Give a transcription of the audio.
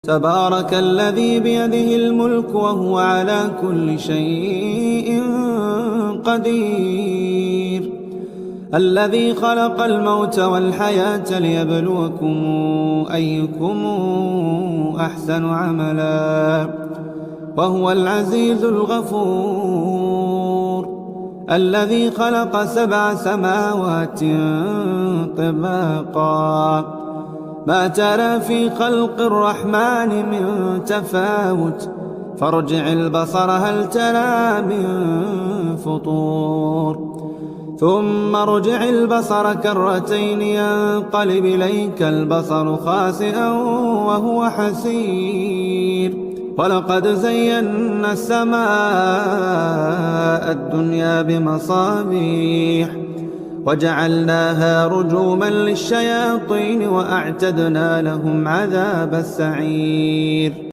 تبارك الذي بيده الملك وهو على كل شيء قدير. الذي خلق الموت والحياة ليبلوكم أيكم أحسن عملا وهو العزيز الغفور. الذي خلق 7 سماوات طباقا ما ترى في خلق الرحمن من تفاوت فارجع البصر هل ترى من فطور ثم ارجع البصر كرتين ينقلب إليك البصر خاسئا وهو حسير. ولقد زينا السماء الدنيا بمصابيح وجعلناها رجوما للشياطين وأعتدنا لهم عذاب السعير.